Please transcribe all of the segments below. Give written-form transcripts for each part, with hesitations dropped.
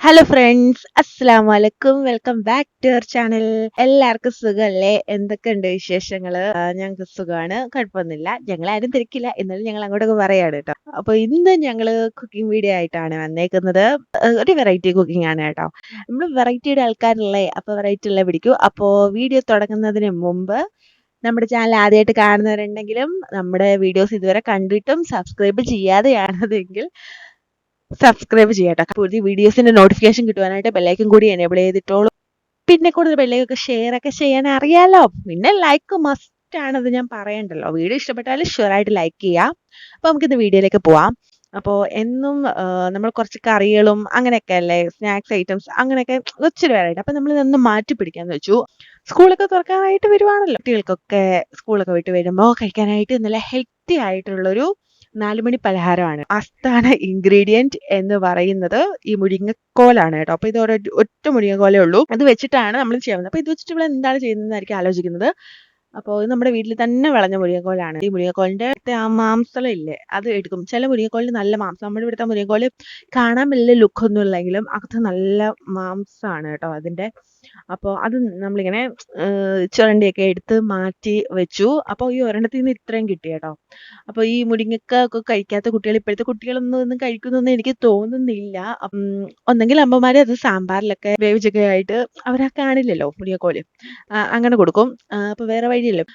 Hello friends, അസ്സലാമു അലൈക്കും. Welcome back to our channel. എല്ലാവർക്കും സുഖമല്ലേ? എന്തൊക്കെയുണ്ട് വിശേഷങ്ങള്? ഞങ്ങൾക്ക് സുഖമാണ്, കുഴപ്പമൊന്നുമില്ല. ഞങ്ങളാരും തിരക്കില്ല, എന്നാലും ഞങ്ങൾ അങ്ങോട്ടൊക്കെ പറയാണ് കേട്ടോ. അപ്പൊ ഇന്ന് ഞങ്ങള് കുക്കിംഗ് വീഡിയോ ആയിട്ടാണ് വന്നേക്കുന്നത്. ഒരു വെറൈറ്റി കുക്കിംഗ് ആണ് കേട്ടോ. നമ്മൾ വെറൈറ്റിയുടെ ആൾക്കാരല്ലേ, അപ്പൊ വെറൈറ്റി ഉള്ള പിടിക്കൂ. അപ്പോ വീഡിയോ തുടങ്ങുന്നതിന് മുമ്പ് നമ്മുടെ ചാനൽ ആദ്യമായിട്ട് കാണുന്നവരുണ്ടെങ്കിലും നമ്മുടെ വീഡിയോസ് ഇതുവരെ കണ്ടിട്ടും സബ്സ്ക്രൈബ് ചെയ്യാതെയാണതെങ്കിൽ സബ്സ്ക്രൈബ് ചെയ്യട്ടോ. പുതിയ വീഡിയോസിന്റെ നോട്ടിഫിക്കേഷൻ കിട്ടുവാനായിട്ട് ബെല്ലൈക്കൻ കൂടി എനേബിൾ ചെയ്തിട്ടോളൂ. പിന്നെ കൂടുതൽ ബെല്ലൈക്കൊക്കെ ഷെയർ ഒക്കെ ചെയ്യാൻ അറിയാലോ. പിന്നെ ലൈക്ക് മസ്റ്റ് ആണത്, ഞാൻ പറയണ്ടല്ലോ. വീഡിയോ ഇഷ്ടപ്പെട്ടാൽ ഷുവറായിട്ട് ലൈക്ക് ചെയ്യാം. അപ്പൊ നമുക്കിത് വീഡിയോയിലേക്ക് പോവാം. അപ്പോൾ എന്നും നമ്മൾ കുറച്ച് കറികളും അങ്ങനെയൊക്കെ അല്ലേ, സ്നാക്സ് ഐറ്റംസ് അങ്ങനെയൊക്കെ ഒത്തിരി പേരായിട്ട്. അപ്പൊ നമ്മൾ ഇതൊന്ന് മാറ്റി പിടിക്കാന്ന് വെച്ചു. സ്കൂളൊക്കെ തുറക്കാനായിട്ട് വരുവാണല്ലോ. കുട്ടികൾക്കൊക്കെ സ്കൂളൊക്കെ വിട്ട് വരുമ്പോൾ കഴിക്കാനായിട്ട് നല്ല ഹെൽത്തി ആയിട്ടുള്ളൊരു 4 മണി പലഹാരമാണ്. ആസ്ഥാന ഇൻഗ്രീഡിയന്റ് എന്ന് പറയുന്നത് ഈ മുരിങ്ങക്കോലാണ് കേട്ടോ. അപ്പൊ ഇത് ഒറ്റ മുരിങ്ങക്കോലേ ഉള്ളൂ. അത് വെച്ചിട്ടാണ് നമ്മൾ ചെയ്യുന്നത്. അപ്പൊ ഇത് വെച്ചിട്ട് ഇവിടെ എന്താണ് ചെയ്യുന്നതെന്നായിരിക്കും ആലോചിക്കുന്നത്. അപ്പോൾ ഇത് നമ്മുടെ വീട്ടിൽ തന്നെ വിളഞ്ഞ മുരിങ്ങക്കോലാണ്. ഈ മുരിങ്ങക്കോലിന്റെ ആ മാംസം ഇല്ലേ, അത് എടുക്കും. ചില മുരിങ്ങക്കോലിന് നല്ല മാംസം. നമ്മുടെ ഇവിടുത്തെ മുരിങ്ങക്കോല് കാണാൻ വലിയ ലുക്കൊന്നും ഇല്ലെങ്കിലും അകത്ത് നല്ല മാംസമാണ് കേട്ടോ അതിന്റെ. അപ്പോൾ അത് നമ്മളിങ്ങനെ ചുരണ്ടിയൊക്കെ എടുത്ത് മാറ്റി വെച്ചു. അപ്പോൾ ഈ ഒരെണ്ണത്തിൽ നിന്ന് ഇത്രയും കിട്ടി കേട്ടോ. അപ്പോൾ ഈ മുരിങ്ങക്ക ഒക്കെ കഴിക്കാത്ത കുട്ടികൾ, ഇപ്പോഴത്തെ കുട്ടികളൊന്നും കഴിക്കുന്നൊന്നും എനിക്ക് തോന്നുന്നില്ല. ഒന്നെങ്കിൽ അമ്മമാര് അത് സാമ്പാറിലൊക്കെ വേവിച്ചൊക്കെ ആയിട്ട് അവരാ കാണില്ലല്ലോ മുരിങ്ങക്കോല്, അങ്ങനെ കൊടുക്കും. അപ്പോൾ വേറെ വഴിയല്ലോ.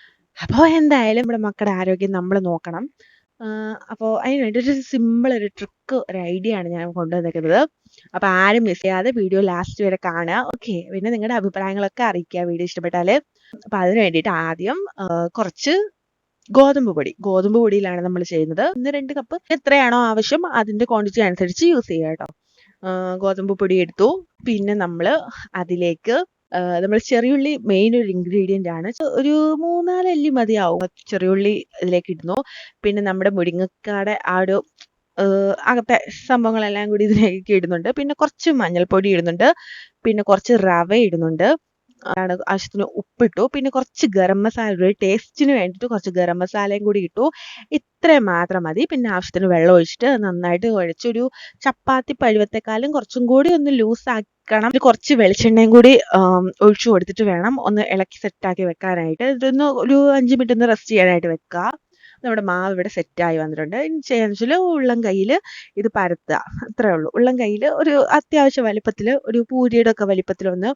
അപ്പോൾ എന്തായാലും നമ്മുടെ മക്കളുടെ ആരോഗ്യം നമ്മൾ നോക്കണം. അപ്പോൾ അതിന് വേണ്ടി ഒരു സിമ്പിൾ ഒരു ട്രിക്ക്, ഒരു ഐഡിയ ആണ് ഞാൻ കൊണ്ടുവന്നിരിക്കുന്നത്. അപ്പോൾ ആരും മിസ് ചെയ്യാതെ വീഡിയോ ലാസ്റ്റ് വരെ കാണുക. ഓക്കെ, പിന്നെ നിങ്ങളുടെ അഭിപ്രായങ്ങളൊക്കെ അറിയിക്കുക വീഡിയോ ഇഷ്ടപ്പെട്ടാൽ. അപ്പോൾ അതിന് വേണ്ടിയിട്ട് ആദ്യം കുറച്ച് ഗോതമ്പ് പൊടിയിലാണ് നമ്മൾ ചെയ്യുന്നത്. 1-2 കപ്പ് എത്രയാണോ ആവശ്യം അതിന്റെ ക്വാണ്ടിറ്റി അനുസരിച്ച് യൂസ് ചെയ്യുക കേട്ടോ. ഗോതമ്പ് പൊടി എടുത്തു. പിന്നെ നമ്മൾ അതിലേക്ക് നമ്മൾ ചെറിയുള്ളി മെയിൻ ഒരു ഇൻഗ്രീഡിയന്റ് ആണ്. ഒരു 3-4 അല്ലി മതിയാവും. ചെറിയുള്ളി ഇതിലേക്ക് ഇടുന്നു. പിന്നെ നമ്മുടെ മുരിങ്ങക്കാടെ ആ ഒരു അകത്തെ സംഭവങ്ങളെല്ലാം കൂടി ഇതിലേക്ക് ഇടുന്നുണ്ട്. പിന്നെ കുറച്ച് മഞ്ഞൾപ്പൊടി ഇടുന്നുണ്ട്. പിന്നെ കുറച്ച് റവ ഇടുന്നുണ്ട്. ആവശ്യത്തിന് ഉപ്പിട്ടു. പിന്നെ കുറച്ച് ഗരം മസാല, ഒരു ടേസ്റ്റിന് വേണ്ടിയിട്ട് കുറച്ച് ഗരം മസാലയും കൂടി ഇട്ടു. ഇത്രയും മാത്രം മതി. പിന്നെ ആവശ്യത്തിന് വെള്ളം ഒഴിച്ചിട്ട് നന്നായിട്ട് കുഴച്ചൊരു ചപ്പാത്തി പരുവത്തെക്കാളും കുറച്ചും കൂടി ഒന്ന് ലൂസ് ആക്കണം. കുറച്ച് വെളിച്ചെണ്ണയും കൂടി ഒഴിച്ചു കൊടുത്തിട്ട് വേണം ഒന്ന് ഇളക്കി സെറ്റാക്കി വെക്കാനായിട്ട്. ഇതൊന്ന് ഒരു 5 മിനിറ്റ് ഒന്ന് റെസ്റ്റ് ചെയ്യാനായിട്ട് വെക്കുക. നമ്മുടെ മാവ് ഇവിടെ സെറ്റായി വന്നിട്ടുണ്ട്. ഇനി ചെയ്യാന്ന് വെച്ചാൽ ഉള്ളം കയ്യിൽ ഇത് പരത്തുക, അത്രേ ഉള്ളൂ. ഉള്ളം കയ്യിൽ ഒരു അത്യാവശ്യം വലിപ്പത്തിൽ, ഒരു പൂരിയുടെ ഒക്കെ വലിപ്പത്തിൽ ഒന്ന്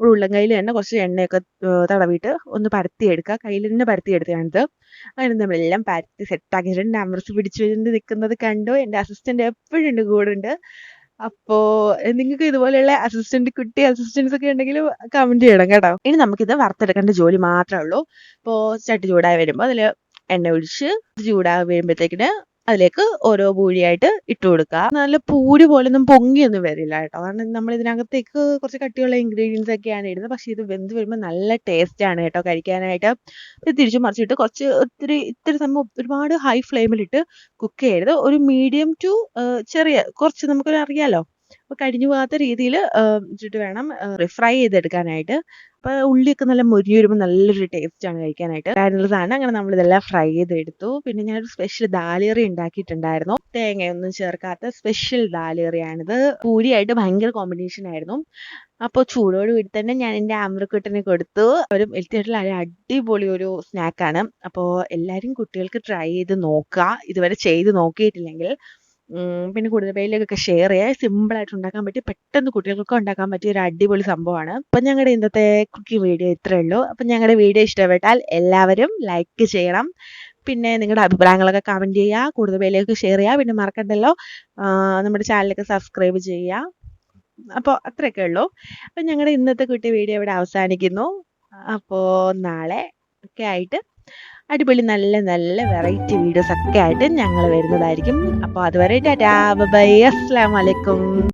ഉള്ളം കയ്യിൽ തന്നെ കുറച്ച് എണ്ണയൊക്കെ തടവിയിട്ട് ഒന്ന് പരത്തിയെടുക്കുക. കയ്യിൽ തന്നെ പരത്തിയെടുത്തതാണിത്. അങ്ങനെ നമ്മളെല്ലാം പരത്തി സെറ്റാക്കിയിട്ടുണ്ട്. അമർത്തി പിടിച്ചു നിൽക്കുന്നത് കണ്ടു. എൻ്റെ അസിസ്റ്റന്റ് എപ്പോഴും ഉണ്ട്, കൂടെ ഉണ്ട്. അപ്പോ നിങ്ങൾക്ക് ഇതുപോലെയുള്ള കുട്ടി അസിസ്റ്റൻസ് ഒക്കെ ഉണ്ടെങ്കിൽ കമന്റ് ചെയ്യണം കേട്ടോ. ഇനി നമുക്കിത് വറുത്തെടുക്കേണ്ട ജോലി മാത്രമേ ഉള്ളൂ. ഇപ്പോൾ ചട്ടി ചൂടായി വരുമ്പോൾ അതിൽ എണ്ണ ഒഴിച്ച് ചൂടായി വരുമ്പോഴത്തേക്കിന് അതിലേക്ക് ഓരോ പൂരിയായിട്ട് ഇട്ട് കൊടുക്കുക. നല്ല പൂരി പോലൊന്നും പൊങ്ങിയൊന്നും വരില്ല കേട്ടോ. കാരണം നമ്മൾ ഇതിനകത്തേക്ക് കുറച്ച് കട്ടിയുള്ള ഇൻഗ്രീഡിയൻസ് ഒക്കെയാണ് ഇടുന്നത്. പക്ഷെ ഇത് വെന്ത് വരുമ്പോൾ നല്ല ടേസ്റ്റ് ആണ് കേട്ടോ കഴിക്കാനായിട്ട്. ഇത് തിരിച്ചു മറിച്ചിട്ട് ഇത്തിരി സമയം ഒരുപാട് ഹൈ ഫ്ലെയിമിലിട്ട് കുക്ക് ചെയ്യരുത്. ഒരു മീഡിയം ടു ചെറിയ കുറച്ച് നമുക്കൊരു അറിയാലോ, അപ്പൊ കരിഞ്ഞു പോകാത്ത രീതിയിൽ ഇട്ടിട്ട് വേണം ഫ്രൈ ചെയ്തെടുക്കാനായിട്ട്. അപ്പൊ ഉള്ളിയൊക്കെ നല്ല മൊരിഞ്ഞു വരുമ്പോൾ നല്ലൊരു ടേസ്റ്റ് ആണ് കഴിക്കാനായിട്ട്. സാധനം അങ്ങനെ നമ്മൾ ഇതെല്ലാം ഫ്രൈ ചെയ്തെടുത്തു. പിന്നെ ഞാനൊരു സ്പെഷ്യൽ ദാലേറി ഉണ്ടാക്കിയിട്ടുണ്ടായിരുന്നു. തേങ്ങയൊന്നും ചേർക്കാത്ത സ്പെഷ്യൽ ദാലേറിയാണിത്. പൂരിയായിട്ട് ഭയങ്കര കോമ്പിനേഷൻ ആയിരുന്നു. അപ്പോൾ ചൂടോട് കൂടി തന്നെ ഞാൻ എൻ്റെ ആമ്രക്കുട്ടനെ കൊടുത്തു. ഒരു ഹെൽത്തിയായിട്ടുള്ള അടിപൊളി ഒരു സ്നാക്കാണ്. അപ്പോൾ എല്ലാവരും കുട്ടികൾക്ക് ട്രൈ ചെയ്ത് നോക്കുക, ഇതുവരെ ചെയ്ത് നോക്കിയിട്ടില്ലെങ്കിൽ. പിന്നെ കൂടുതൽ പേരിലേക്കൊക്കെ ഷെയർ ചെയ്യുക. സിമ്പിളായിട്ട് ഉണ്ടാക്കാൻ പറ്റി, പെട്ടെന്ന് കുട്ടികൾക്കൊക്കെ ഉണ്ടാക്കാൻ പറ്റിയ ഒരു അടിപൊളി സംഭവമാണ്. അപ്പം ഞങ്ങളുടെ ഇന്നത്തെ കുക്കിംഗ് വീഡിയോ ഇത്രയേ ഉള്ളൂ. അപ്പം ഞങ്ങളുടെ വീഡിയോ ഇഷ്ടപ്പെട്ടാൽ എല്ലാവരും ലൈക്ക് ചെയ്യണം. പിന്നെ നിങ്ങളുടെ അഭിപ്രായങ്ങളൊക്കെ കമൻറ്റ് ചെയ്യുക, കൂടുതൽ പേരിലേക്ക് ഷെയർ ചെയ്യുക. പിന്നെ മറക്കണ്ടല്ലോ നമ്മുടെ ചാനലൊക്കെ സബ്സ്ക്രൈബ് ചെയ്യുക. അപ്പോൾ അത്രയൊക്കെ ഉള്ളൂ. അപ്പം ഞങ്ങളുടെ ഇന്നത്തെ കുട്ടി വീഡിയോ ഇവിടെ അവസാനിക്കുന്നു. അപ്പോൾ നാളെ ഒക്കെ ആയിട്ട് അടിപൊളി നല്ല നല്ല വെറൈറ്റി വീഡിയോസ് ഒക്കെ ആയിട്ട് ഞങ്ങൾ വരുന്നതായിരിക്കും. അപ്പോൾ അതുവരെ ടാറ്റാ ബൈ, അസ്സലാമു അലൈക്കും.